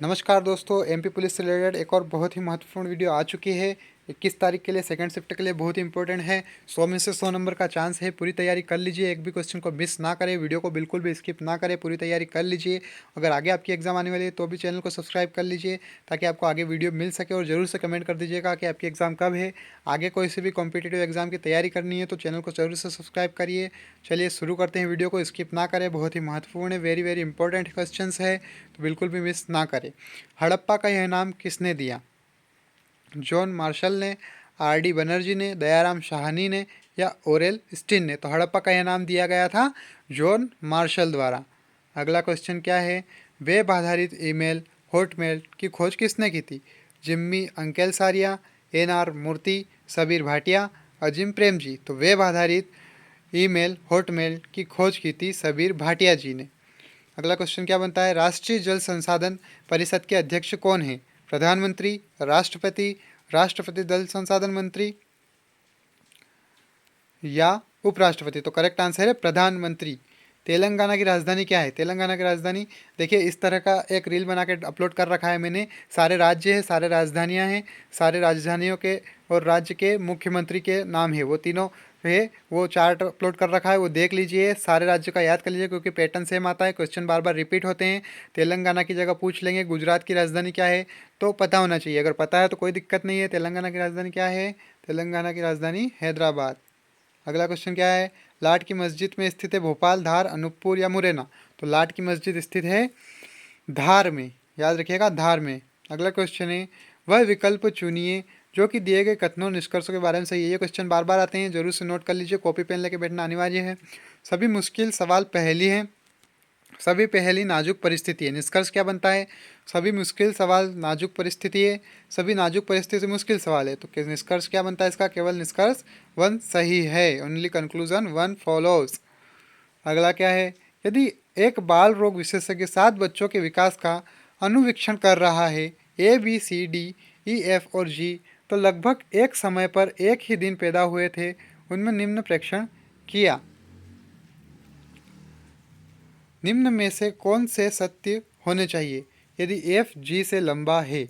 नमस्कार दोस्तों, MP police से रिलेटेड एक और बहुत ही महत्वपूर्ण वीडियो आ चुकी है। 21 तारीख के लिए सेकंड शिफ्ट के लिए बहुत ही इंपॉर्टेंट है। 100 में से 100 नंबर का चांस है। पूरी तैयारी कर लीजिए, एक भी क्वेश्चन को मिस ना करें, वीडियो को बिल्कुल भी स्किप ना करें, पूरी तैयारी कर लीजिए। अगर आगे आपकी एग्जाम आने वाली है तो भी चैनल को सब्सक्राइब कर लीजिए ताकि आपको आगे वीडियो मिल सके। और ज़रूर से कमेंट कर दीजिएगा कि आपकी एग्ज़ाम कब है। आगे कोई से भी कॉम्पिटिटिव एग्जाम की तैयारी करनी है तो चैनल को जरूर से सब्सक्राइब करिए। चलिए शुरू करते हैं, वीडियो को स्किप ना करें, बहुत ही महत्वपूर्ण है, वेरी वेरी इंपॉर्टेंट क्वेश्चन है तो बिल्कुल भी मिस ना करें। हड़प्पा का यह नाम किसने दिया? जॉन मार्शल ने, आर डी बनर्जी ने, दयाराम साहनी ने या ओरेल स्टीन ने? तो हड़प्पा का यह नाम दिया गया था जॉन मार्शल द्वारा। अगला क्वेश्चन क्या है? वेब आधारित ईमेल हॉटमेल की खोज किसने की थी? जिम्मी अंकेलसारिया, एन आर मूर्ति, सबीर भाटिया, अजीम प्रेमजी? तो वेब आधारित ईमेल हॉटमेल की खोज की थी सबीर भाटिया जी ने। अगला क्वेश्चन क्या बनता है? राष्ट्रीय जल संसाधन परिषद के अध्यक्ष कौन है? प्रधानमंत्री, राष्ट्रपति, राष्ट्रपति जल संसाधन मंत्री या उपराष्ट्रपति? तो करेक्ट आंसर है प्रधानमंत्री। तेलंगाना की राजधानी क्या है? तेलंगाना की राजधानी, देखिए इस तरह का एक रील बना के अपलोड कर रखा है मैंने। सारे राज्य है, सारे राजधानियां हैं, सारे राजधानियों के और राज्य के मुख्यमंत्री के नाम है, वो तीनों है, वो चार्ट अपलोड कर रखा है, वो देख लीजिए। सारे राज्य का याद कर लीजिए क्योंकि पैटर्न सेम आता है, क्वेश्चन बार बार रिपीट होते हैं। तेलंगाना की जगह पूछ लेंगे गुजरात की राजधानी क्या है तो पता होना चाहिए। अगर पता है तो कोई दिक्कत नहीं है। तेलंगाना की राजधानी क्या है? तेलंगाना की राजधानी हैदराबाद। अगला क्वेश्चन क्या है? लाट की मस्जिद में स्थित है भोपाल, धार, अनूपपुर या मुरैना? तो लाट की मस्जिद स्थित है धार में, याद रखिएगा धार में। अगला क्वेश्चन है, वह विकल्प चुनिए जो कि दिए गए कथनों निष्कर्षों के बारे में सही है। ये क्वेश्चन बार बार आते हैं, जरूर से नोट कर लीजिए, कॉपी पेन लेके बैठना अनिवार्य है। सभी मुश्किल सवाल पहेली है, सभी पहेली नाजुक परिस्थिति है। निष्कर्ष क्या बनता है? सभी मुश्किल सवाल नाजुक परिस्थिति है, सभी नाजुक परिस्थिति मुश्किल सवाल है। तो निष्कर्ष क्या बनता है इसका? केवल निष्कर्ष वन सही है, ओनली कंक्लूजन वन फॉलोज। अगला क्या है? यदि एक बाल रोग विशेषज्ञ 7 बच्चों के विकास का अनुवीक्षण कर रहा है, A B C D E F और जी, तो लगभग एक समय पर एक ही दिन पैदा हुए थे, उनमें निम्न प्रेक्षण किया, निम्न में से कौन से सत्य होने चाहिए यदि एफ जी से लंबा है?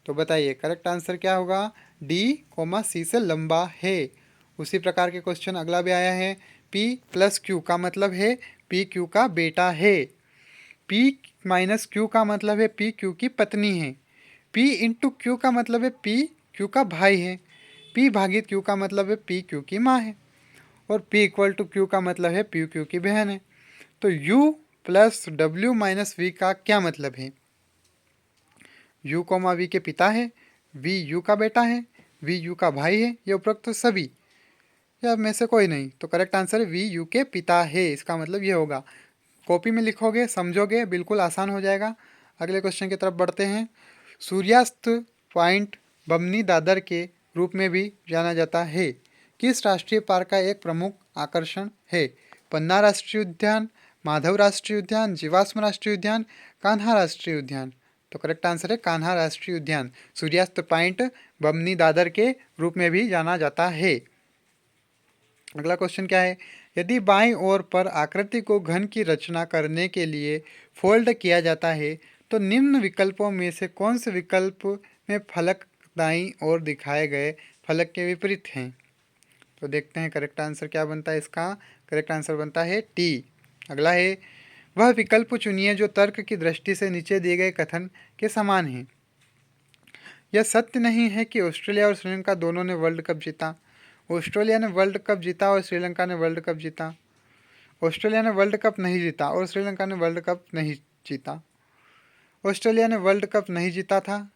तो बताइए करेक्ट आंसर क्या होगा? डी कोमा सी से लंबा है। उसी प्रकार के क्वेश्चन अगला भी आया है। P प्लस क्यू का मतलब है पी क्यू का बेटा है। P माइनस क्यू का मतलब है पी क्यू की पत्नी है। P इंटू क्यू का मतलब है पी क्यू का भाई है। P भागित क्यू का मतलब है पी क्यू की माँ है। और P इक्वल टू क्यू का मतलब है पी क्यू की बहन है। तो U plus W minus V का क्या मतलब है? यू कोमा वी के पिता है, वी यू का बेटा है, वी यू का भाई है, ये उपरोक्त तो सभी या में से कोई नहीं। तो करेक्ट आंसर है वी यू के पिता है। इसका मतलब ये होगा। कॉपी में लिखोगे, समझोगे, बिल्कुल आसान हो जाएगा। अगले क्वेश्चन की तरफ बढ़ते हैं। सूर्यास्त पॉइंट बमनी दादर के रूप में भी जाना जाता है, किस राष्ट्रीय पार्क का एक प्रमुख आकर्षण है? पन्ना राष्ट्रीय उद्यान, माधव राष्ट्रीय उद्यान, जीवाश्म राष्ट्रीय उद्यान, कान्हा राष्ट्रीय उद्यान? तो करेक्ट आंसर है कान्हा राष्ट्रीय उद्यान। सूर्यास्त पॉइंट बमनी दादर के रूप में भी जाना जाता है। अगला क्वेश्चन क्या है? यदि बाईं ओर पर आकृति को घन की रचना करने के लिए फोल्ड किया जाता है तो निम्न विकल्पों में से कौन से विकल्प में फलक दाईं ओर दिखाए गए फलक के विपरीत हैं? तो देखते हैं करेक्ट आंसर क्या बनता है इसका। करेक्ट आंसर बनता है टी। अगला है, वह विकल्प चुनिए जो तर्क की दृष्टि से नीचे दिए गए कथन के समान है। यह सत्य नहीं है कि ऑस्ट्रेलिया और श्रीलंका दोनों ने वर्ल्ड कप जीता। ऑस्ट्रेलिया ने वर्ल्ड कप जीता और श्रीलंका ने वर्ल्ड कप जीता। ऑस्ट्रेलिया ने वर्ल्ड कप नहीं जीता और श्रीलंका ने वर्ल्ड कप नहीं जीता। ऑस्ट्रेलिया ने वर्ल्ड कप नहीं जीता था,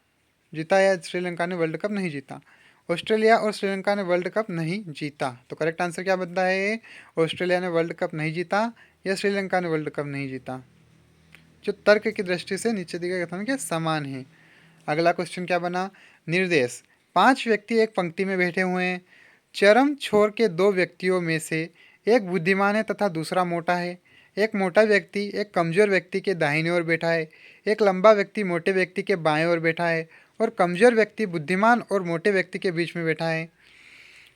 जीता या श्रीलंका ने वर्ल्ड कप नहीं जीता? ऑस्ट्रेलिया और श्रीलंका ने वर्ल्ड कप नहीं जीता। तो करेक्ट आंसर क्या बनता है? ऑस्ट्रेलिया ने वर्ल्ड कप नहीं जीता या श्रीलंका ने वर्ल्ड कप नहीं जीता, जो तर्क की दृष्टि से नीचे दिए गए कथन के समान है। अगला क्वेश्चन क्या बना? निर्देश, 5 व्यक्ति एक पंक्ति में बैठे हुए हैं। चरम छोर के 2 व्यक्तियों में से एक बुद्धिमान है तथा दूसरा मोटा है। एक मोटा व्यक्ति एक कमजोर व्यक्ति के दाहिने ओर बैठा है। एक लंबा व्यक्ति मोटे व्यक्ति के बाएं ओर बैठा है और कमजोर व्यक्ति बुद्धिमान और मोटे व्यक्ति के बीच में बैठा है।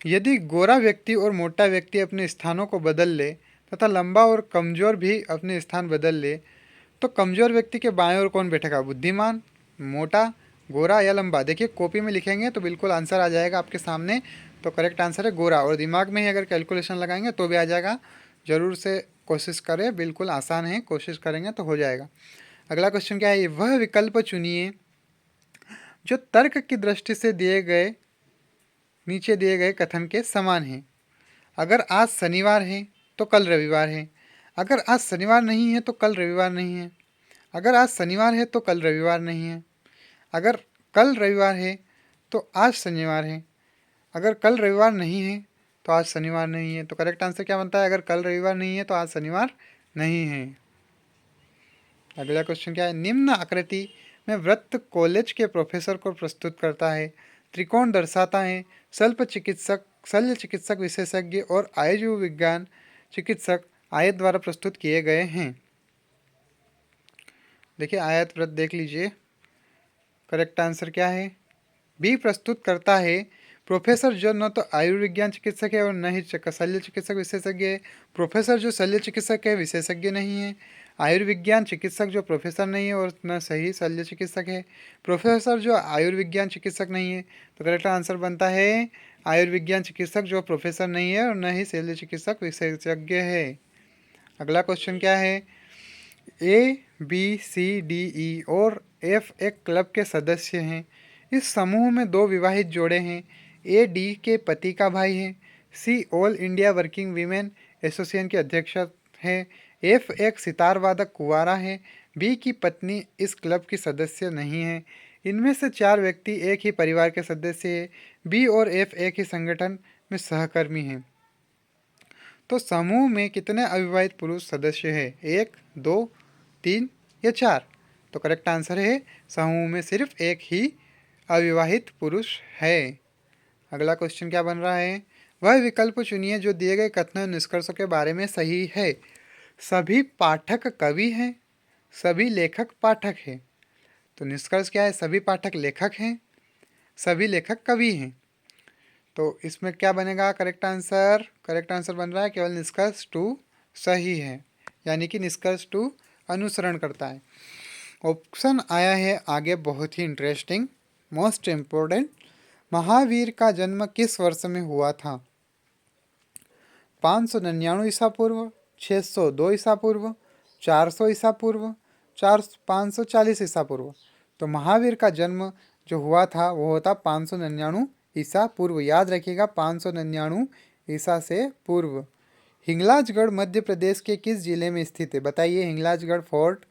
यदि गोरा व्यक्ति और मोटा व्यक्ति अपने स्थानों को बदल ले तथा लंबा और कमजोर भी अपने स्थान बदल ले तो कमजोर व्यक्ति के बाएं ओर कौन बैठेगा? बुद्धिमान, मोटा, गोरा या लंबा? देखिए कॉपी में लिखेंगे तो बिल्कुल आंसर आ जाएगा आपके सामने। तो करेक्ट आंसर है गोरा, और दिमाग में ही अगर कैलकुलेशन लगाएंगे तो भी आ जाएगा। जरूर से कोशिश करें, बिल्कुल आसान है, कोशिश करेंगे तो हो जाएगा। अगला क्वेश्चन क्या है? वह विकल्प चुनिए जो तर्क की दृष्टि से नीचे दिए गए कथन के समान है। अगर आज शनिवार है तो कल रविवार है। अगर आज शनिवार नहीं है तो कल रविवार नहीं है। अगर आज शनिवार है तो कल रविवार नहीं है। अगर कल रविवार है तो आज शनिवार है। अगर कल रविवार नहीं है तो आज शनिवार नहीं है। तो करेक्ट आंसर क्या बनता है? अगर कल रविवार नहीं है तो आज शनिवार नहीं है। अगला क्वेश्चन क्या है? निम्न आकृति में वृत्त कॉलेज के प्रोफेसर को प्रस्तुत करता है, त्रिकोण दर्शाता है, शल्य चिकित्सक विशेषज्ञ और आयुर्वेद विज्ञान चिकित्सक आयत द्वारा प्रस्तुत किए गए हैं। देखिए आयत वृत्त देख लीजिए। करेक्ट आंसर क्या है? बी प्रस्तुत करता है। प्रोफेसर जो न तो आयुर्विज्ञान चिकित्सक है और न ही शल्य चिकित्सक विशेषज्ञ है। प्रोफेसर जो शल्य चिकित्सक है, विशेषज्ञ नहीं है। आयुर्विज्ञान चिकित्सक जो प्रोफेसर नहीं है और न सही शल्य चिकित्सक है। प्रोफेसर जो आयुर्विज्ञान चिकित्सक नहीं है। तो करेक्ट आंसर बनता है आयुर्विज्ञान चिकित्सक जो प्रोफेसर नहीं है और न ही शल्य चिकित्सक विशेषज्ञ है। अगला क्वेश्चन क्या है? ए बी सी डी ई और एफ एक क्लब के सदस्य हैं। इस समूह में दो विवाहित जोड़े हैं। ए डी के पति का भाई है। सी all India working women association के अध्यक्ष है। एफ एक सितार वादक कुंवारा है। बी की पत्नी इस क्लब की सदस्य नहीं है। इनमें से चार व्यक्ति एक ही परिवार के सदस्य हैं। बी और एफ एक ही संगठन में सहकर्मी हैं। तो समूह में कितने अविवाहित पुरुष सदस्य हैं? 1, 2, 3 या 4? तो करेक्ट आंसर है समूह में सिर्फ एक ही अविवाहित पुरुष है। अगला क्वेश्चन क्या बन रहा है? वह विकल्प चुनिए जो दिए गए कथनों और निष्कर्षों के बारे में सही है। सभी पाठक कवि हैं, सभी लेखक पाठक हैं। तो निष्कर्ष क्या है? सभी पाठक लेखक हैं, सभी लेखक कवि हैं। तो इसमें क्या बनेगा करेक्ट आंसर? करेक्ट आंसर बन रहा है केवल निष्कर्ष 2 सही है, यानी कि निष्कर्ष 2 अनुसरण करता है। ऑप्शन आया है आगे बहुत ही इंटरेस्टिंग, मोस्ट इम्पोर्टेंट। महावीर का जन्म किस वर्ष में हुआ था? 599 ईसा पूर्व, 602 ईसा पूर्व, 400 ईसा पूर्व, 540 ईसा पूर्व। तो महावीर का जन्म जो हुआ था वो होता 599 ईसा पूर्व। याद रखिएगा 599 ईसा से पूर्व। हिंगलाजगढ़ मध्य प्रदेश के किस जिले में स्थित है? बताइए हिंगलाजगढ़ फोर्ट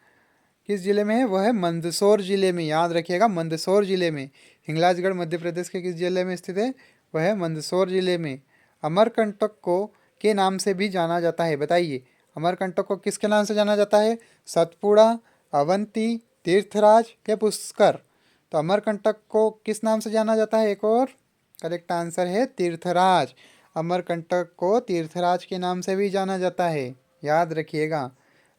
किस जिले में है? वह है मंदसौर जिले में। याद रखिएगा मंदसौर जिले में। हिंगलाजगढ़ मध्य प्रदेश के किस जिले में स्थित है? वह है मंदसौर जिले में। अमरकंटक को के नाम से भी जाना जाता है। बताइए अमरकंटक को किसके नाम से जाना जाता है? सतपुड़ा, अवंती, तीर्थराज या पुष्कर? तो अमरकंटक को किस नाम से जाना जाता है? एक और करेक्ट आंसर है तीर्थराज। अमरकंटक को तीर्थराज के नाम से भी जाना जाता है, याद रखिएगा।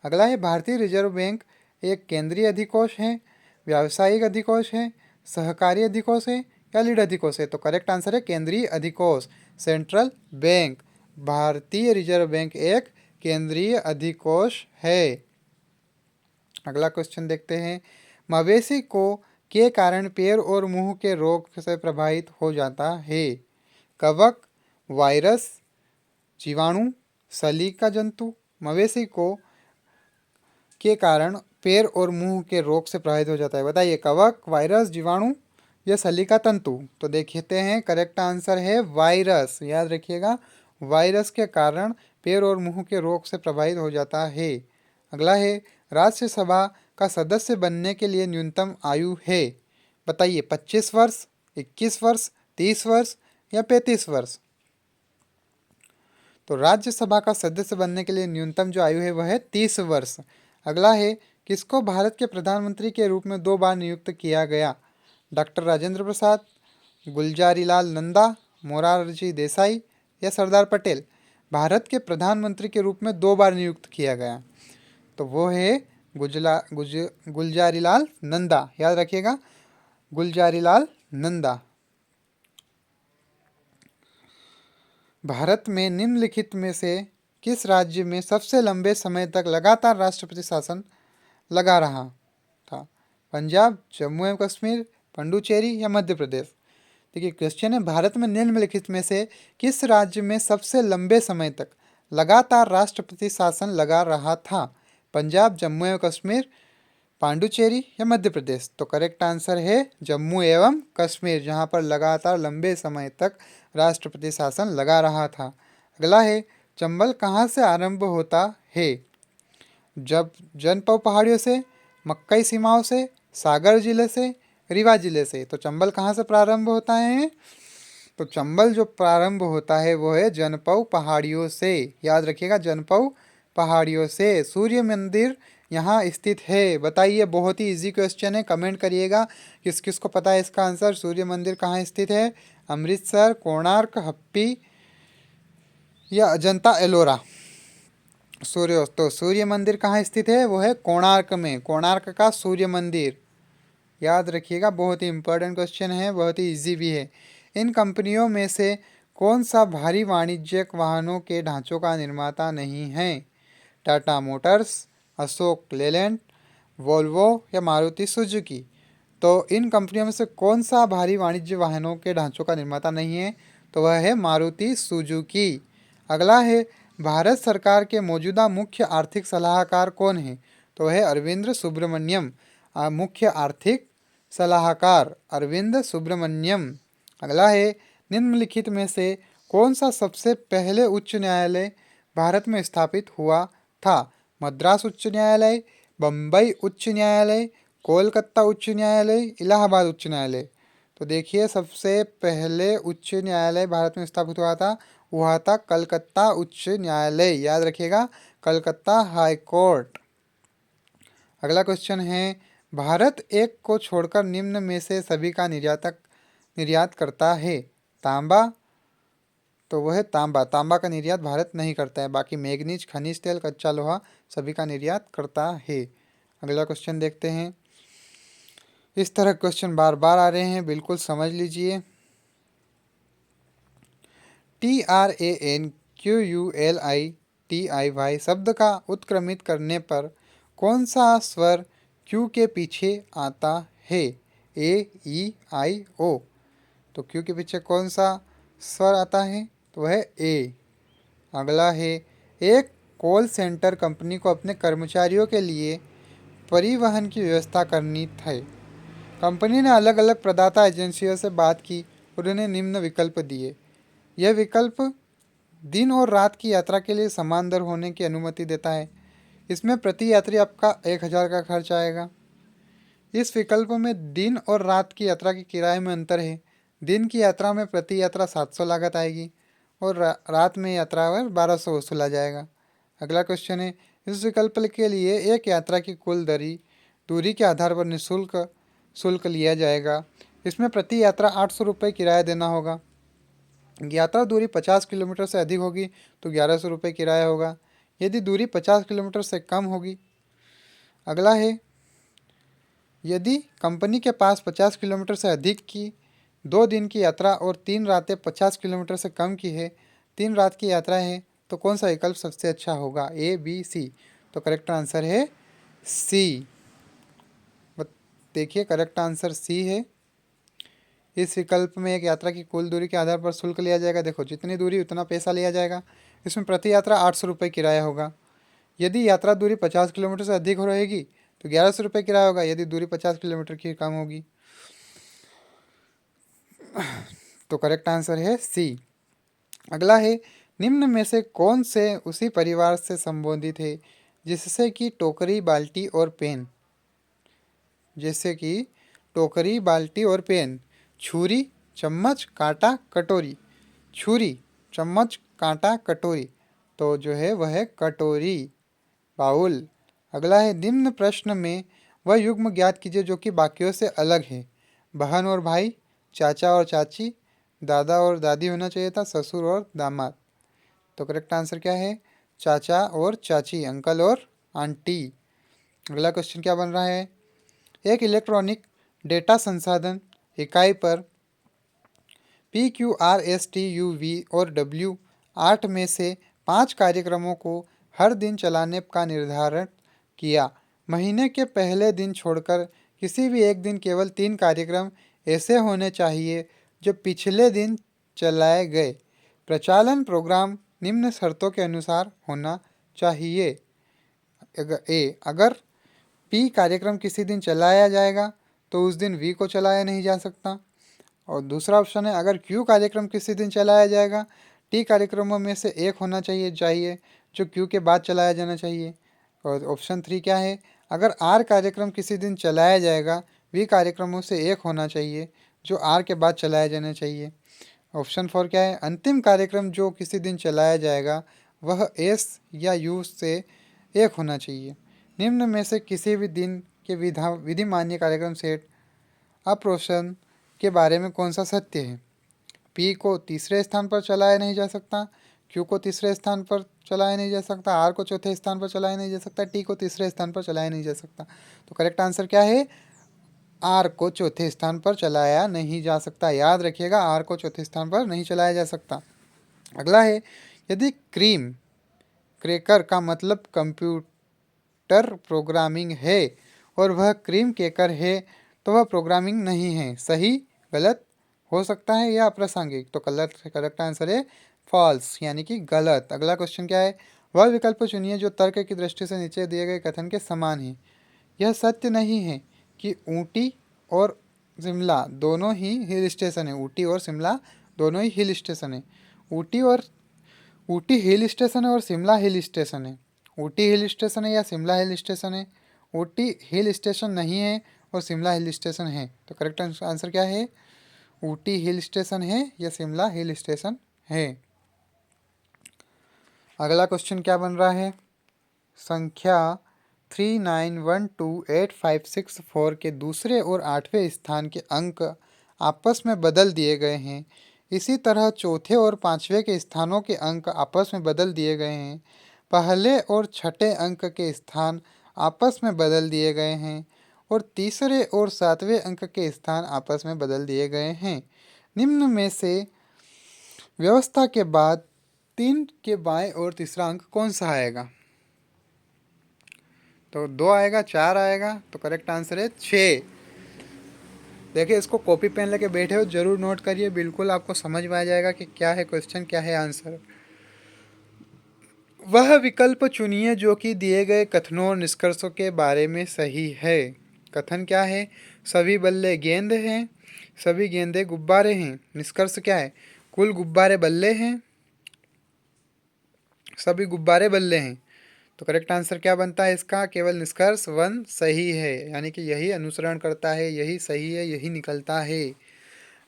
अगला है भारतीय रिजर्व बैंक एक केंद्रीय अधिकोष है, व्यावसायिक अधिकोष है, सहकारी अधिकोष है या लीड अधिकोष है? तो करेक्ट आंसर है केंद्रीय अधिकोष, सेंट्रल बैंक। भारतीय रिजर्व बैंक एक केंद्रीय अधिकोष है। अगला क्वेश्चन देखते हैं। मवेशी को के कारण पैर और मुंह के रोग से प्रभावित हो जाता है? कवक, वायरस, जीवाणु, सलीका जंतु? मवेशी को के कारण पैर और मुंह के रोग से प्रभावित हो जाता है। बताइए कवक, वायरस, जीवाणु या सलीका तंतु? तो देखते हैं करेक्ट आंसर है वायरस। याद रखिएगा वायरस के कारण पैर और मुंह के रोग से प्रभावित हो जाता है। अगला है राज्यसभा का सदस्य बनने के लिए न्यूनतम आयु है? बताइए 25 वर्ष, 21 वर्ष, 30 वर्ष या 35 वर्ष? तो राज्यसभा का सदस्य बनने के लिए न्यूनतम जो आयु है वह है 30 वर्ष। अगला है किसको भारत के प्रधानमंत्री के रूप में 2 बार नियुक्त किया गया? डॉक्टर राजेंद्र प्रसाद, गुलजारीलाल नंदा, मोरारजी देसाई या सरदार पटेल? भारत के प्रधानमंत्री के रूप में 2 बार नियुक्त किया गया, तो वो है गुलजारीलाल नंदा। याद रखिएगा गुलजारीलाल नंदा। भारत में निम्नलिखित में से किस राज्य में सबसे लंबे समय तक लगातार राष्ट्रपति शासन लगा रहा था? पंजाब, जम्मू एवं कश्मीर, पुडुचेरी या मध्य प्रदेश? देखिए क्वेश्चन है, भारत में निम्नलिखित में से किस राज्य में सबसे लंबे समय तक लगातार राष्ट्रपति शासन लगा रहा था? पंजाब, जम्मू एवं कश्मीर, पांडुचेरी या मध्य प्रदेश? तो करेक्ट आंसर है जम्मू एवं कश्मीर, जहां पर लगातार लंबे समय तक राष्ट्रपति शासन लगा रहा था। अगला है, चंबल कहाँ से आरंभ होता है? जब जनपद पहाड़ियों से, मक्कई सीमाओं से, सागर जिले से, रीवा जिले से? तो चंबल कहाँ से प्रारंभ होता है? तो चंबल जो प्रारंभ होता है वो है जनपद पहाड़ियों से। याद रखिएगा, जनपद पहाड़ियों से। सूर्य मंदिर यहाँ स्थित है, बताइए। बहुत ही इजी क्वेश्चन है, कमेंट करिएगा किस किस को पता है इसका आंसर। सूर्य मंदिर कहाँ स्थित है? अमृतसर, कोणार्क, हम्पी या अजंता एलोरा? सूर्य मंदिर कहाँ स्थित है? वो है कोणार्क में, कोणार्क का सूर्य मंदिर। याद रखिएगा, बहुत ही इंपॉर्टेंट क्वेश्चन है, बहुत ही इजी भी है। इन कंपनियों में से कौन सा भारी वाणिज्यिक वाहनों के ढांचों का निर्माता नहीं है? टाटा मोटर्स, अशोक लेलैंड, वोल्वो या मारुति सुजुकी? तो इन कंपनियों में से कौन सा भारी वाणिज्य वाहनों के ढांचों का निर्माता नहीं है? तो वह है मारुति सुजुकी। अगला है, भारत सरकार के मौजूदा मुख्य आर्थिक सलाहकार कौन है? तो वह है अरविंद सुब्रमण्यम, मुख्य आर्थिक सलाहकार अरविंद सुब्रमण्यम। अगला है, निम्नलिखित में से कौन सा सबसे पहले उच्च न्यायालय भारत में स्थापित हुआ था? मद्रास उच्च न्यायालय, बम्बई उच्च न्यायालय, कोलकाता उच्च न्यायालय, इलाहाबाद उच्च न्यायालय? तो देखिए, सबसे पहले उच्च न्यायालय भारत में स्थापित हुआ था कलकत्ता उच्च न्यायालय। याद रखिएगा, कलकत्ता हाई कोर्ट। अगला क्वेश्चन है, भारत एक को छोड़कर निम्न में से सभी का निर्यात करता है? तांबा, तो वह है तांबा का निर्यात भारत नहीं करता है। बाकी मैग्नीज, खनिज तेल, कच्चा लोहा सभी का निर्यात करता है। अगला क्वेश्चन देखते हैं। इस तरह क्वेश्चन बार बार आ रहे हैं, बिल्कुल समझ लीजिए। TRANQULITIY शब्द का उत्क्रमित करने पर कौन सा स्वर क्यू के पीछे आता है? ए, ई, आई, ओ? तो क्यू के पीछे कौन सा स्वर आता है? तो वह है ए। अगला है, एक कॉल सेंटर कंपनी को अपने कर्मचारियों के लिए परिवहन की व्यवस्था करनी थी। कंपनी ने अलग अलग प्रदाता एजेंसियों से बात की और उन्हें निम्न विकल्प दिए। यह विकल्प दिन और रात की यात्रा के लिए समान दर होने की अनुमति देता है। इसमें प्रति यात्री आपका 1000 का खर्च आएगा। इस विकल्प में दिन और रात की यात्रा के किराए में अंतर है। दिन की यात्रा में प्रति यात्रा 700 लागत आएगी और रात में यात्रा पर 1200 वसूला जाएगा। अगला क्वेश्चन है, इस विकल्प के लिए एक यात्रा की कुल दूरी के आधार पर निःशुल्क शुल्क लिया जाएगा। इसमें प्रति यात्रा 800 रुपये किराया देना होगा। यात्रा दूरी 50 किलोमीटर से अधिक होगी तो 1100 रुपये किराया होगा, यदि दूरी 50 किलोमीटर से कम होगी। अगला है, यदि कंपनी के पास 50 किलोमीटर से अधिक की 2 दिन की यात्रा और 3 रातें 50 किलोमीटर से कम की है, 3 रात की यात्रा है, तो कौन सा विकल्प सबसे अच्छा होगा? ए, बी, सी? तो करेक्ट आंसर है सी। देखिए, करेक्ट आंसर सी है। इस विकल्प में एक यात्रा की कुल दूरी के आधार पर शुल्क लिया जाएगा। देखो, जितनी दूरी उतना पैसा लिया जाएगा। इसमें प्रति यात्रा 800 रुपये किराया होगा। यदि यात्रा दूरी 50 किलोमीटर से अधिक हो रहेगी तो 1100 रुपये किराया होगा, यदि दूरी 50 किलोमीटर की कम होगी। तो करेक्ट आंसर है सी। अगला है, निम्न में से कौन से उसी परिवार से संबंधित है जिससे कि टोकरी, बाल्टी और पेन? जैसे कि टोकरी, बाल्टी और पेन। छुरी, चम्मच, कांटा, कटोरी। छुरी, चम्मच, कांटा, कटोरी। तो जो है वह है कटोरी, बाउल। अगला है, निम्न प्रश्न में वह युग्म ज्ञात कीजिए जो कि बाकियों से अलग है। बहन और भाई, चाचा और चाची, दादा और दादी होना चाहिए था, ससुर और दामाद। तो करेक्ट आंसर क्या है? चाचा और चाची, अंकल और आंटी। अगला क्वेश्चन क्या बन रहा है, एक इलेक्ट्रॉनिक डेटा संसाधन इकाई पर PQRSTUV और W8 में से 5 कार्यक्रमों को हर दिन चलाने का निर्धारण किया। महीने के पहले दिन छोड़कर किसी भी एक दिन केवल 3 कार्यक्रम ऐसे होने चाहिए जो पिछले दिन चलाए गए प्रचालन प्रोग्राम निम्न शर्तों के अनुसार होना चाहिए। अगर पी कार्यक्रम किसी दिन चलाया जाएगा तो उस दिन वी को चलाया नहीं जा सकता। और दूसरा ऑप्शन है, अगर क्यू कार्यक्रम किसी दिन चलाया जाएगा, टी कार्यक्रमों में से एक होना चाहिए जो क्यू के बाद चलाया जाना चाहिए। और ऑप्शन 3 क्या है, अगर आर कार्यक्रम किसी दिन चलाया जाएगा, वी कार्यक्रमों से एक होना चाहिए जो आर के बाद चलाया जाना चाहिए। ऑप्शन 4 क्या है, अंतिम कार्यक्रम जो किसी दिन चलाया जाएगा वह एस या यू से एक होना चाहिए। निम्न में से किसी भी दिन के विधि मान्य कार्यक्रम सेट अप्रोशन के बारे में कौन सा सत्य है? पी को तीसरे स्थान पर चलाया नहीं जा सकता, क्यू को तीसरे स्थान पर चलाया नहीं जा सकता, आर को चौथे स्थान पर चलाया नहीं जा सकता, टी को तीसरे स्थान पर चलाया नहीं जा सकता। तो करेक्ट आंसर क्या है? आर को चौथे स्थान पर चलाया नहीं जा सकता। याद रखिएगा, आर को चौथे स्थान पर नहीं चलाया जा सकता। अगला है, यदि क्रीम क्रैकर का मतलब कंप्यूटर प्रोग्रामिंग है और वह क्रीम क्रैकर है तो वह प्रोग्रामिंग नहीं है। सही, गलत, हो सकता है या अप्रासंगिक? तो करेक्ट आंसर है फॉल्स, यानी कि गलत। अगला क्वेश्चन क्या है, वह विकल्प चुनिए जो तर्क की दृष्टि से नीचे दिए गए कथन के समान है। यह सत्य नहीं है कि ऊटी और शिमला दोनों ही हिल स्टेशन है। ऊटी और शिमला दोनों ही हिल स्टेशन है। ऊटी हिल स्टेशन है और शिमला हिल स्टेशन है। ऊटी हिल स्टेशन है या शिमला हिल स्टेशन है? ऊटी हिल स्टेशन नहीं है और शिमला हिल स्टेशन है। तो करेक्ट आंसर क्या है? ऊटी हिल स्टेशन है या शिमला हिल स्टेशन है। अगला क्वेश्चन क्या बन रहा है, संख्या 39128564 के दूसरे और 8वें स्थान के अंक आपस में बदल दिए गए हैं। इसी तरह चौथे और 5वें के स्थानों के अंक आपस में बदल दिए गए हैं। पहले और छठे अंक के स्थान आपस में बदल दिए गए हैं और तीसरे और 7वें अंक के स्थान आपस में बदल दिए गए हैं। निम्न में से व्यवस्था के बाद 3 के बाएं और तीसरा अंक कौन सा आएगा? तो 2 आएगा, 4 आएगा। तो करेक्ट आंसर है 6। देखिए, इसको कॉपी पेन लेके बैठे हो, जरूर नोट करिए, बिल्कुल आपको समझ में आ जाएगा कि क्या है क्वेश्चन, क्या है आंसर। वह विकल्प चुनिए जो कि दिए गए कथनों और निष्कर्षों के बारे में सही है। कथन क्या है? सभी बल्ले गेंद हैं, सभी गेंदे गुब्बारे हैं। निष्कर्ष क्या है? कुल गुब्बारे बल्ले हैं, सभी गुब्बारे बल्ले हैं। तो करेक्ट आंसर क्या बनता है इसका? केवल निष्कर्ष 1 सही है, यानी कि यही अनुसरण करता है, यही सही है, यही निकलता है।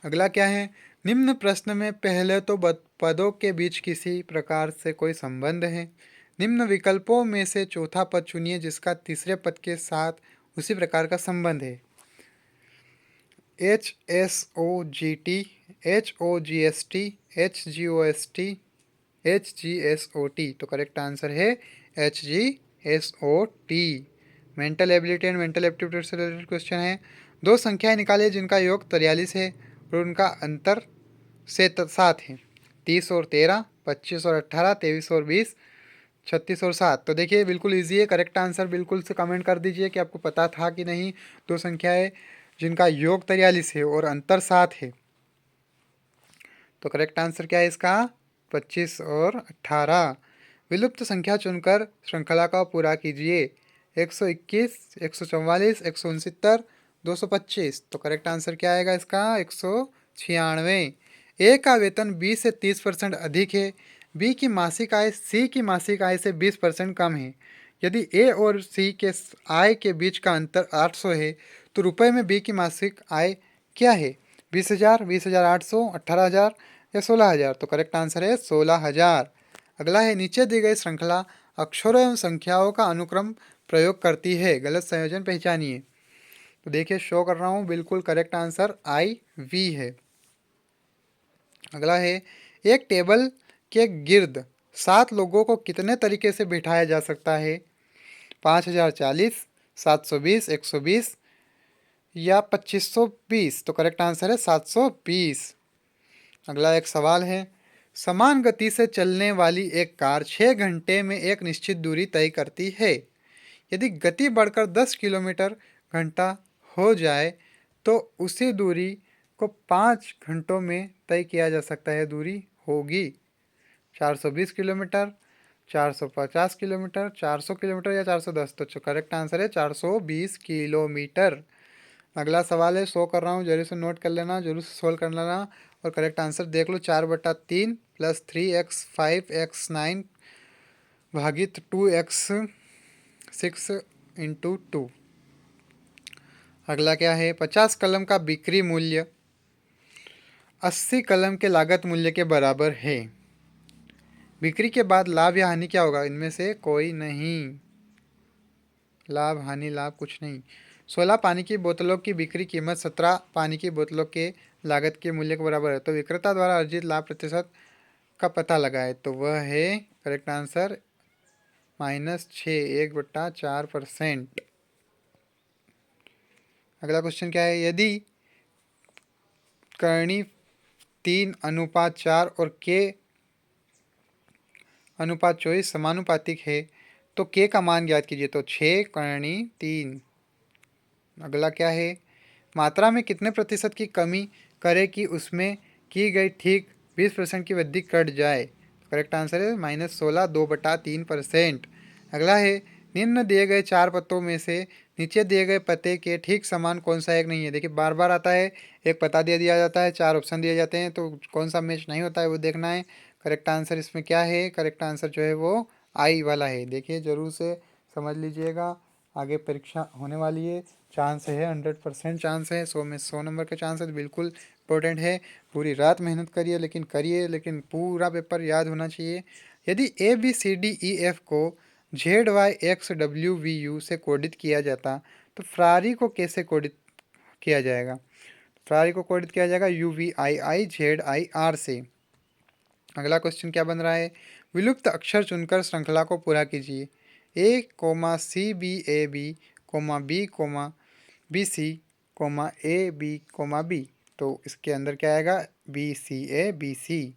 अगला क्या है, निम्न प्रश्न में पहले तो पदों के बीच किसी प्रकार से कोई संबंध है। निम्न विकल्पों में से चौथा पद चुनिए जिसका तीसरे पद के साथ उसी प्रकार का संबंध है। HSOGT, HOGST, HGOST, HGSOT। तो करेक्ट आंसर है HGSOT। Mental ability and mental aptitude से रिलेटेड क्वेश्चन है। दो संख्याएं निकालिए जिनका योग 43 है और उनका अंतर से 7 है। 30 और 13, 25 और 18, 23 और 20, 36 और 7। तो देखिए, बिल्कुल ईजी है। करेक्ट आंसर बिल्कुल से कमेंट कर दीजिए कि आपको पता था कि नहीं। दो संख्याएं जिनका योग 43 है और अंतर 7 है। तो करेक्ट आंसर क्या है इसका? 25 और 18। विलुप्त संख्या चुनकर श्रृंखला का पूरा कीजिए। 121, 144, 169, 225। तो करेक्ट आंसर क्या आएगा इसका? 196। ए का वेतन बी से 30% अधिक है। बी की मासिक आय सी की मासिक आय से 20% कम है। यदि ए और सी के आय के बीच का अंतर 800 है तो रुपए में बी की मासिक आय क्या है? 20,000, 20,800, 18,000 या 16,000। तो करेक्ट आंसर है 16,000। अगला है, नीचे दी गई श्रृंखला अक्षरों एवं संख्याओं का अनुक्रम प्रयोग करती है, गलत संयोजन पहचानिए। तो देखिए, शो कर रहा हूँ, बिल्कुल करेक्ट आंसर IV है। अगला है, एक टेबल के गिर्द 7 लोगों को कितने तरीके से बिठाया जा सकता है? 5,040, 720, 120 या 2520। तो करेक्ट आंसर है 720। अगला एक सवाल है, समान गति से चलने वाली एक कार 6 घंटे में एक निश्चित दूरी तय करती है। यदि गति बढ़कर 10 किलोमीटर घंटा हो जाए तो उसी दूरी को 5 घंटों में तय किया जा सकता है। दूरी होगी 420 किलोमीटर, 450 किलोमीटर, 400 किलोमीटर या 410। तो करेक्ट आंसर है 420 किलोमीटर। अगला सवाल है, शो कर रहा हूँ, जरूर से नोट कर लेना, जरूर से सोल्व कर लेना और करेक्ट आंसर देख लो। 4/3 प्लस 3x 5x 9 भागित 2x 6 इंटू 2। अगला क्या है, 50 कलम का बिक्री मूल्य 80 कलम के लागत मूल्य के बराबर है। बिक्री के बाद लाभ या हानि क्या होगा? इनमें से कोई नहीं। लाभ हानि लाभ कुछ नहीं। 16 पानी की बोतलों की बिक्री कीमत 17 पानी की बोतलों के लागत के मूल्य के बराबर है। तो विक्रेता द्वारा अर्जित लाभ प्रतिशत का पता लगाए, तो वह है करेक्ट आंसर -6 1/4%। अगला क्वेश्चन क्या है, यदि करणी 3:4 और k अनुपात 24 समानुपातिक है तो k का मान ज्ञात कीजिए। तो 6 करणी 3। अगला क्या है, मात्रा में कितने प्रतिशत की कमी करे कि उसमें की गई ठीक 20% की वृद्धि कट जाए? करेक्ट आंसर है -16 2/3%। अगला है, निम्न दिए गए 4 पत्तों में से नीचे दिए गए पते के ठीक समान कौन सा एक नहीं है? देखिए बार बार आता है, एक पता दे दिया जाता है, 4 ऑप्शन दिए जाते हैं, तो कौन सा मैच नहीं होता है वो देखना है। करेक्ट आंसर इसमें क्या है? करेक्ट आंसर जो है वो आई वाला है। देखिए जरूर से समझ लीजिएगा, आगे परीक्षा होने वाली है, चांस है 100% चांस है, 100 में 100 नंबर का चांस है, बिल्कुल इंपॉर्टेंट है। पूरी रात मेहनत करिए, लेकिन करिए, लेकिन पूरा पेपर याद होना चाहिए। यदि ABCDEF को ZYXWVU से कोडित किया जाता तो फरारी को कैसे कोडित किया जाएगा? फरारी को कोडित किया जाएगा UVIIZIR से। अगला क्वेश्चन क्या बन रहा है, विलुप्त अक्षर चुनकर श्रृंखला को पूरा कीजिए। A, BC, AB, तो इसके अंदर क्या आएगा? BCABC।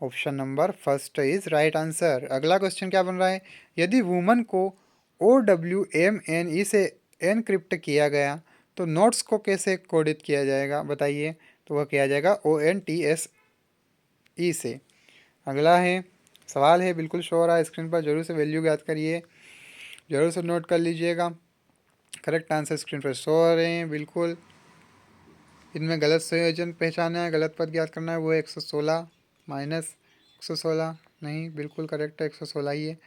Option number first is right answer. अगला क्वेश्चन क्या बन रहा है, यदि वुमन को OWMNE से एनक्रिप्ट किया गया तो नोट्स को कैसे कोडित किया जाएगा बताइए? तो वह किया जाएगा ONTSE से। अगला है, सवाल है, बिल्कुल शो हो रहा है स्क्रीन पर, जरूर से वैल्यू याद करिए, जरूर से नोट कर लीजिएगा। करेक्ट आंसर स्क्रीन पर शो हो रहे हैं बिल्कुल। इनमें गलत संयोजन पहचाना है, गलत पद ज्ञात करना है, वो है 116 माइनस 116 नहीं, बिल्कुल करेक्ट है, 116 ही है।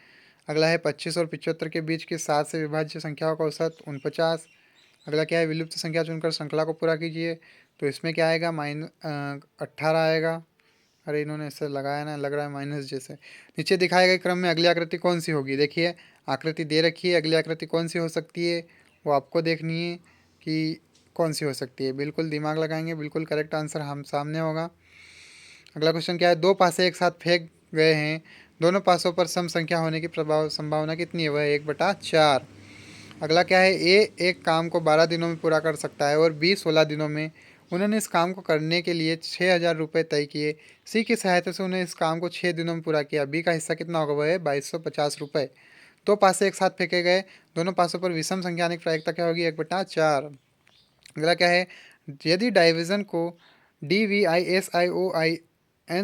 अगला है 25 और 75 के बीच की 7 से विभाज्य संख्याओं का औसत 49। अगला क्या है, विलुप्त संख्या चुनकर श्रृंखला को पूरा कीजिए। तो इसमें क्या आएगा? 18 आएगा। अरे इन्होंने इससे लगाया ना, लग रहा है माइनस जैसे। नीचे दिखाए गए क्रम में अगली आकृति कौन सी होगी? देखिए आकृति दे रखी है, अगली आकृति कौन सी हो सकती है वो आपको देखनी है कि कौन सी हो सकती है। बिल्कुल दिमाग लगाएंगे, बिल्कुल करेक्ट आंसर हम सामने होगा। अगला क्वेश्चन क्या है, दो पासे एक साथ फेंक गए हैं, दोनों पासों पर सम संख्या होने की संभावना कितनी है? वह 1/4। अगला क्या है, ए एक काम को 12 दिनों में पूरा कर सकता है और बी 16 दिनों में। उन्होंने इस काम को करने के लिए 6,000 रुपये तय किए। सी की सहायता से उन्हें इस काम को 6 दिनों में पूरा किया। बी का हिस्सा कितना होगा? वह है 2250 रुपये। दो पासे एक साथ फेंके गए, दोनों पासों पर विषम संख्या आने की प्रायिकता क्या होगी? 1/4। अगला क्या है, यदि डाइविजन को DVISIOIN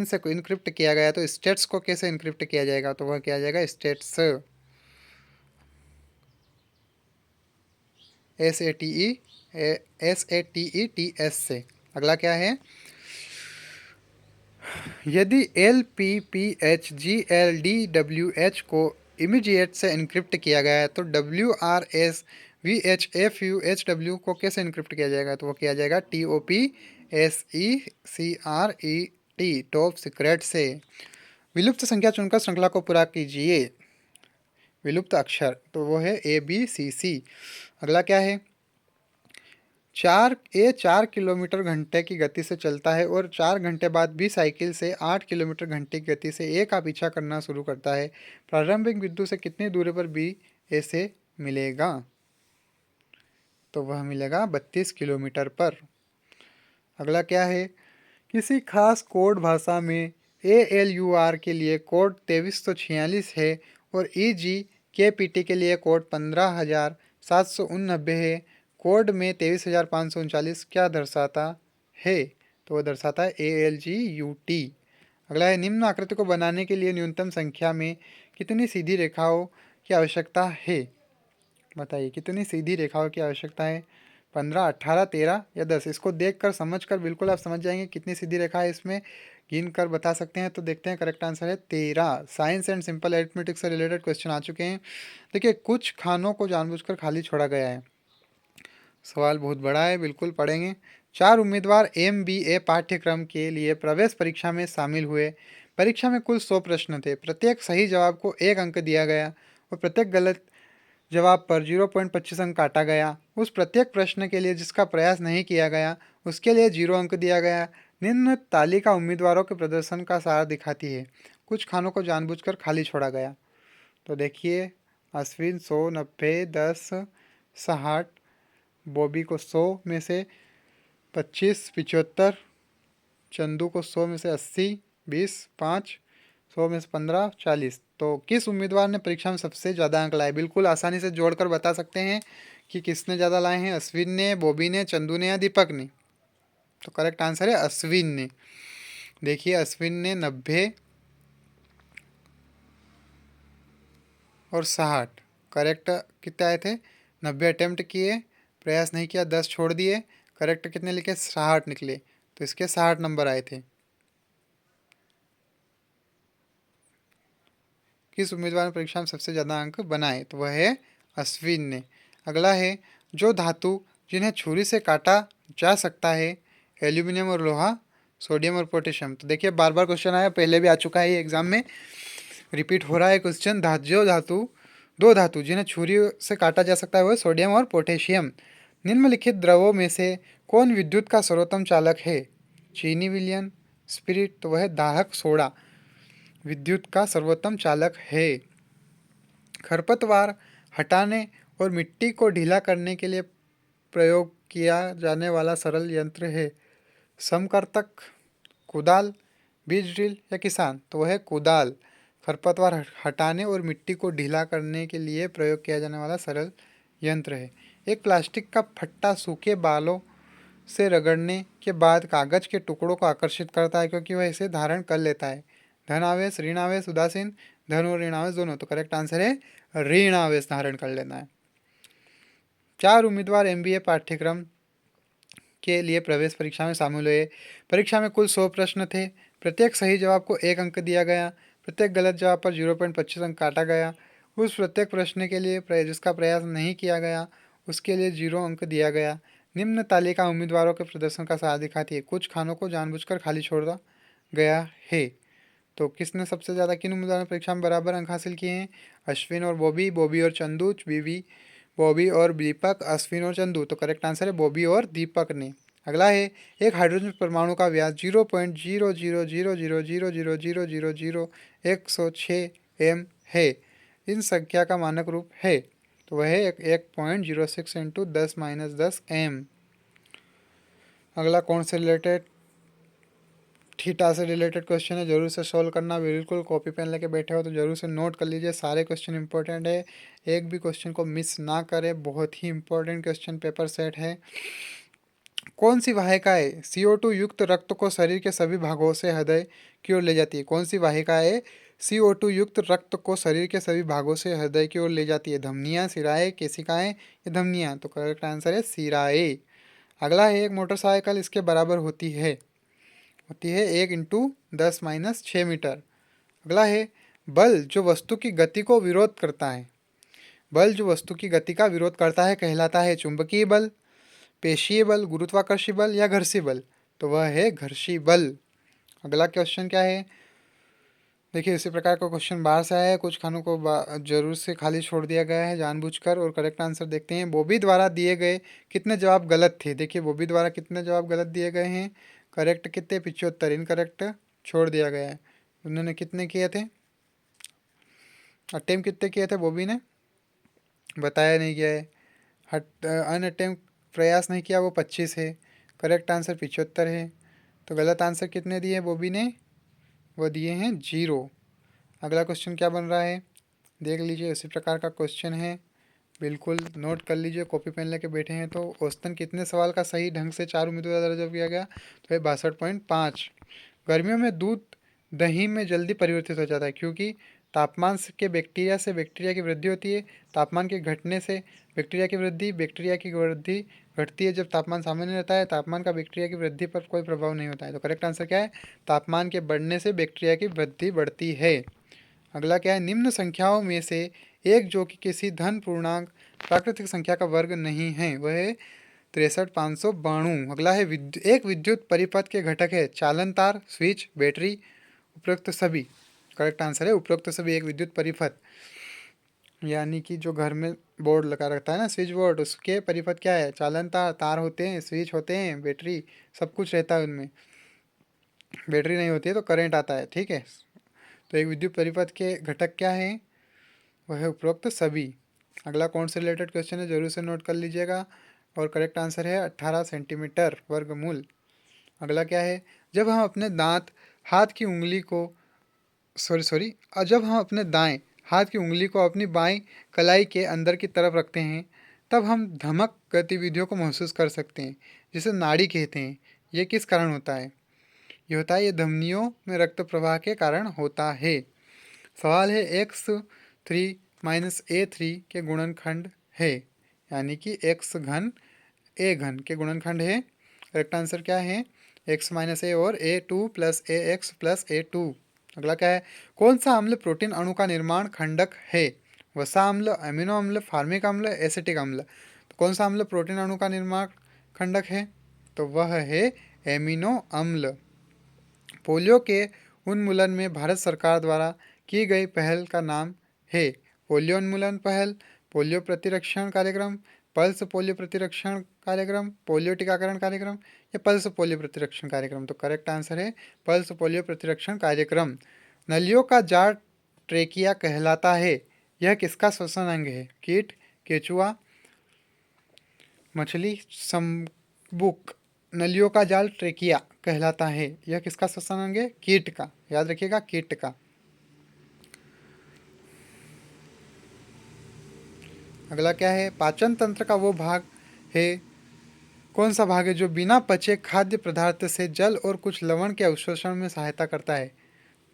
से इनक्रिप्ट किया गया तो स्टेट्स को कैसे इनक्रिप्ट किया जाएगा? तो वह किया जाएगा स्टेट्स SATETS से। अगला क्या है, यदि LPPHGLDWH को इमीडिएट से इनक्रिप्ट किया गया है तो WRSVHFUHW को कैसे इनक्रिप्ट किया जाएगा? तो वो किया जाएगा TOPSECRET टॉप सीक्रेट से। विलुप्त संख्या चुनकर श्रृंखला को पूरा कीजिए। विलुप्त अक्षर तो वो है ABCC। अगला क्या है, 4 किलोमीटर घंटे की गति से चलता है और 4 घंटे बाद बी साइकिल से 8 किलोमीटर घंटे की गति से ए का पीछा करना शुरू करता है। प्रारंभिक बिंदु से कितनी दूरी पर बी ए से मिलेगा? तो वह मिलेगा 32 किलोमीटर पर। अगला क्या है, किसी खास कोड भाषा में ALUR के लिए कोड 2346 है और EG KPT के लिए कोड 15,789 है। कोड में 23,539 क्या दर्शाता है? तो वो दर्शाता है ALGUT। अगला है, निम्न आकृति को बनाने के लिए न्यूनतम संख्या में कितनी सीधी रेखाओं की आवश्यकता है? बताइए, कितनी सीधी रेखाओं की आवश्यकता है? 15, 18, 13 या 10? इसको देखकर समझकर बिल्कुल आप समझ जाएंगे कितनी सीधी रेखा है, इसमें गिन कर बता सकते हैं। तो देखते हैं, करेक्ट आंसर है 13। साइंस एंड सिंपल अरिथमेटिक से रिलेटेड क्वेश्चन आ चुके हैं। देखिए, कुछ खानों को जानबूझकर खाली छोड़ा गया है। सवाल बहुत बड़ा है, बिल्कुल पढ़ेंगे। 4 उम्मीदवार MBA पाठ्यक्रम के लिए प्रवेश परीक्षा में शामिल हुए। परीक्षा में कुल 100 प्रश्न थे। प्रत्येक सही जवाब को 1 अंक दिया गया और प्रत्येक गलत जवाब पर 0.25 अंक काटा गया। उस प्रत्येक प्रश्न के लिए जिसका प्रयास नहीं किया गया उसके लिए 0 अंक दिया गया। निम्न तालिका उम्मीदवारों के प्रदर्शन का सार दिखाती है। कुछ खानों को जानबूझकर खाली छोड़ा गया। तो देखिए, अश्विन 100, 90, 10, 60, बॉबी को 100 में से 25, 75, चंदू को 100 में से 80, 20, 5, 100 में से 15, 40। तो किस उम्मीदवार ने परीक्षा में सबसे ज़्यादा अंक लाए? बिल्कुल आसानी से जोड़कर बता सकते हैं कि किसने ज़्यादा लाए हैं, अश्विन ने, बॉबी ने, चंदू ने या दीपक ने। तो करेक्ट आंसर है अश्विन ने। देखिए, अश्विन ने 90 और 60 करेक्ट कितने आए थे? 90 अटेम्प्ट किए, प्रयास नहीं किया, 10 छोड़ दिए, करेक्ट कितने लिखे? 60 निकले। तो इसके 60 नंबर आए थे। किस उम्मीदवार ने परीक्षा में सबसे ज़्यादा अंक बनाए? तो वह है अश्विन ने। अगला है, जो धातु जिन्हें छुरी से काटा जा सकता है, एल्यूमिनियम और लोहा, सोडियम और पोटेशियम। तो देखिए, बार बार क्वेश्चन आया, पहले भी आ चुका है ये एग्जाम में, रिपीट हो रहा है क्वेश्चन। जो धातु दो धातु जिन्हें छुरी से काटा जा सकता है वह सोडियम और पोटेशियम। निम्नलिखित द्रवों में से कौन विद्युत का सर्वोत्तम चालक है? चीनी, विलयन, स्पिरिट। तो वह दाहक सोडा विद्युत का सर्वोत्तम चालक है। खरपतवार हटाने और मिट्टी को ढीला करने के लिए प्रयोग किया जाने वाला सरल यंत्र है? समकर्तक, कुदाल, बीज ड्रिल या किसान। तो वह है कुदाल। खरपतवार हटाने और मिट्टी को ढीला करने के लिए प्रयोग किया जाने वाला सरल यंत्र है। एक प्लास्टिक का फट्टा सूखे बालों से रगड़ने के बाद कागज के टुकड़ों को आकर्षित करता है क्योंकि वह इसे धारण कर लेता है। धन आवेश, ऋण आवेश, उदासीन, धन और ऋण आवेश दोनों। तो करेक्ट आंसर है ऋण आवेश धारण कर लेना है। 4 उम्मीदवार MBA पाठ्यक्रम के लिए प्रवेश परीक्षा में शामिल हुए। परीक्षा में कुल 100 प्रश्न थे। प्रत्येक सही जवाब को 1 अंक दिया गया। प्रत्येक गलत जवाब पर 0.25 अंक काटा गया। उस प्रत्येक प्रश्न के लिए जिसका प्रयास नहीं किया गया उसके लिए 0 अंक दिया गया। निम्न तालिका उम्मीदवारों के प्रदर्शन का सार दिखाती है। कुछ खानों को जानबूझकर खाली छोड़ा गया है। तो किसने सबसे ज़्यादा, किन उम्मीदवारों ने परीक्षा में बराबर अंक हासिल किए हैं? अश्विन और बॉबी, बॉबी और चंदू, बीवी, बॉबी और दीपक, अश्विन और चंदू। तो करेक्ट आंसर है बॉबी और दीपक ने। अगला है, एक हाइड्रोजन परमाणु का व्यास 0.0000000000106 है। इन संख्या का मानक रूप है। तो वह है 1.06 इंटू 10-10 m। अगला कौन से रिलेटेड? थीटा से रिलेटेड क्वेश्चन है, जरूर से सॉल्व करना। बिल्कुल कॉपी पेन लेके बैठे हो तो जरूर से नोट कर लीजिए, सारे क्वेश्चन इंपॉर्टेंट है, एक भी क्वेश्चन को मिस ना करें। बहुत ही इंपॉर्टेंट क्वेश्चन पेपर सेट है। कौन सी वाहिकाएं CO2 युक्त रक्त को शरीर के सभी भागों से हृदय की ओर ले जाती है? कौन सी वाहिकाएं CO2 युक्त रक्त को शरीर के सभी भागों से हृदय की ओर ले जाती है? धमनियां, सिराएं, केशिकाएं या धमनियां। तो करेक्ट आंसर है सिराएं। अगला है, एक मोटरसाइकिल इसके बराबर होती है 1 × 10 - 6 मीटर। अगला है, बल जो वस्तु की गति को विरोध करता है, बल जो वस्तु की गति का विरोध करता है कहलाता है चुंबकीय बल, पेशीय बल, गुरुत्वाकर्षी बल या घर्षी बल। तो वह है घर्षी बल। अगला क्वेश्चन क्या है? देखिए, इसी प्रकार का क्वेश्चन बाहर से आया है। कुछ खानों को जरूर से खाली छोड़ दिया गया है जानबूझकर। और करेक्ट आंसर देखते हैं। बॉबी द्वारा दिए गए कितने जवाब गलत थे? देखिए, बॉबी द्वारा कितने जवाब गलत दिए गए हैं? करेक्ट कितने? 75। इनकरेक्ट छोड़ दिया गया है। उन्होंने कितने किए थे? अटेम्प्ट कितने किए थे बॉबी ने? बताया नहीं गया है। अनअटेम्प्ट प्रयास नहीं किया, वो 25 है। करेक्ट आंसर 75 है। तो गलत आंसर कितने दिए बॉबी ने? वो दिए हैं 0। अगला क्वेश्चन क्या बन रहा है? देख लीजिए, उसी प्रकार का क्वेश्चन है, बिल्कुल नोट कर लीजिए, कॉपी पेन लेके बैठे हैं तो। औसतन कितने सवाल का सही ढंग से 4 उम्मीदवार द्वारा जब किया गया, तो ये 62.5। गर्मियों में दूध दही में जल्दी परिवर्तित हो जाता है क्योंकि तापमान के बैक्टीरिया से बैक्टीरिया की वृद्धि होती है। तापमान के घटने से बैक्टीरिया की वृद्धि घटती है। जब तापमान सामान्य रहता है, तापमान का बैक्टीरिया की वृद्धि पर कोई प्रभाव नहीं होता है। तो करेक्ट आंसर क्या है? तापमान के बढ़ने से बैक्टीरिया की वृद्धि बढ़ती है। अगला क्या है? निम्न संख्याओं में से एक जो कि किसी धन पूर्णांक प्राकृतिक संख्या का वर्ग नहीं है वह है 63,592। अगला है एक विद्युत परिपथ के घटक है चालन तार, स्विच, बैटरी, उपरोक्त सभी। करेक्ट आंसर है उपरोक्त सभी। एक विद्युत परिपथ यानी कि जो घर में बोर्ड लगा रहता है ना, स्विच बोर्ड, उसके परिपथ क्या है? चालन तार, तार होते हैं, स्विच होते हैं, बैटरी, सब कुछ रहता है उनमें। बैटरी नहीं होती है तो करंट आता है, ठीक है। तो एक विद्युत परिपथ के घटक क्या है? वह है उपरोक्त सभी। अगला कौन से रिलेटेड क्वेश्चन है, जरूर से नोट कर लीजिएगा। और करेक्ट आंसर है 18 सेंटीमीटर वर्गमूल। अगला क्या है? जब हम अपने दांत हाथ की उंगली को जब हम अपने दाएं हाथ की उंगली को अपनी बाएं कलाई के अंदर की तरफ रखते हैं तब हम धमक गतिविधियों को महसूस कर सकते हैं जिसे नाड़ी कहते हैं। यह किस कारण होता है? ये धमनियों में रक्त प्रवाह के कारण होता है। सवाल है x3 - a3 के गुणनखंड है, यानी कि x घन a घन के गुणनखंड है। करेक्ट आंसर क्या है? x - a और a2 + ax + a2। अगला क्या है? कौन सा अम्ल प्रोटीन अणु का निर्माण खंडक है? वसा अम्ल, अमीनो अम्ल, फार्मिक अम्ल, एसिटिक अम्ल। तो कौन सा अम्ल प्रोटीन अणु का निर्माण खंडक है? तो वह है एमिनो अम्ल। पोलियो के उन्मूलन में भारत सरकार द्वारा की गई पहल का नाम है? पोलियो उन्मूलन पहल, पोलियो प्रतिरक्षण कार्यक्रम, पल्स पोलियो प्रतिरक्षण कार्यक्रम, पोलियो टीकाकरण कार्यक्रम या पल्स पोलियो प्रतिरक्षण कार्यक्रम। तो करेक्ट आंसर है पल्स पोलियो प्रतिरक्षण कार्यक्रम। नलियों का जाल ट्रेकिया कहलाता है, यह किसका श्वसन अंग है? कीट, केचुआ, मछली, सम्बुक। नलियों का जाल ट्रेकिया कहलाता है, यह किसका श्वसन अंग है? कीट का, याद रखिएगा, कीट का। अगला क्या है? पाचन तंत्र का वो भाग है, कौन सा भाग है जो बिना पचे खाद्य पदार्थ से जल और कुछ लवण के अवशोषण में सहायता करता है?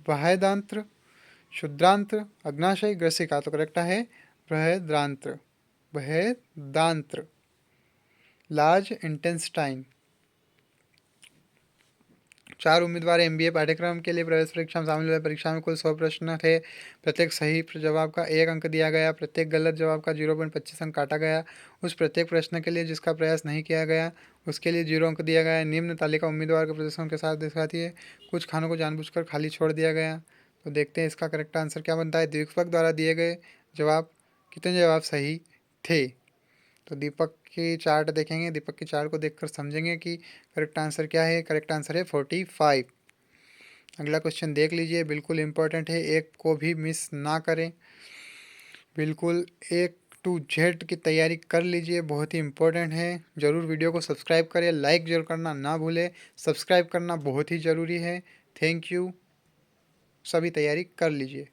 बृहदांत्र, क्षुद्रांत्र, अग्नाशय, ग्रसिका। तो करेक्ट है बृहदांत्र। बृहदांत्र, लार्ज इंटेस्टाइन। 4 उम्मीदवार एमबीए पाठ्यक्रम के लिए प्रवेश परीक्षा में शामिल हुए। परीक्षा में कुल 100 प्रश्न थे। प्रत्येक सही जवाब का 1 अंक दिया गया, प्रत्येक गलत जवाब का 0.25 अंक काटा गया। उस प्रत्येक प्रश्न के लिए जिसका प्रयास नहीं किया गया उसके लिए 0 अंक दिया गया। निम्न तालिका उम्मीदवार के प्रदर्शन के साथ दिखाती है। कुछ खानों को जानबूझकर खाली छोड़ दिया गया। तो देखते हैं इसका करेक्ट आंसर क्या बनता है। दीपक द्वारा दिए गए जवाब, कितने जवाब सही थे? तो दीपक की चार्ट देखेंगे, दीपक की चार्ट को देखकर समझेंगे कि करेक्ट आंसर क्या है। करेक्ट आंसर है 45। अगला क्वेश्चन देख लीजिए, बिल्कुल इंपॉर्टेंट है, एक को भी मिस ना करें। बिल्कुल A to Z की तैयारी कर लीजिए, बहुत ही इंपॉर्टेंट है। ज़रूर वीडियो को सब्सक्राइब करें, लाइक जरूर करना ना भूलें। सब्सक्राइब करना बहुत ही ज़रूरी है। Thank you. सभी तैयारी कर लीजिए।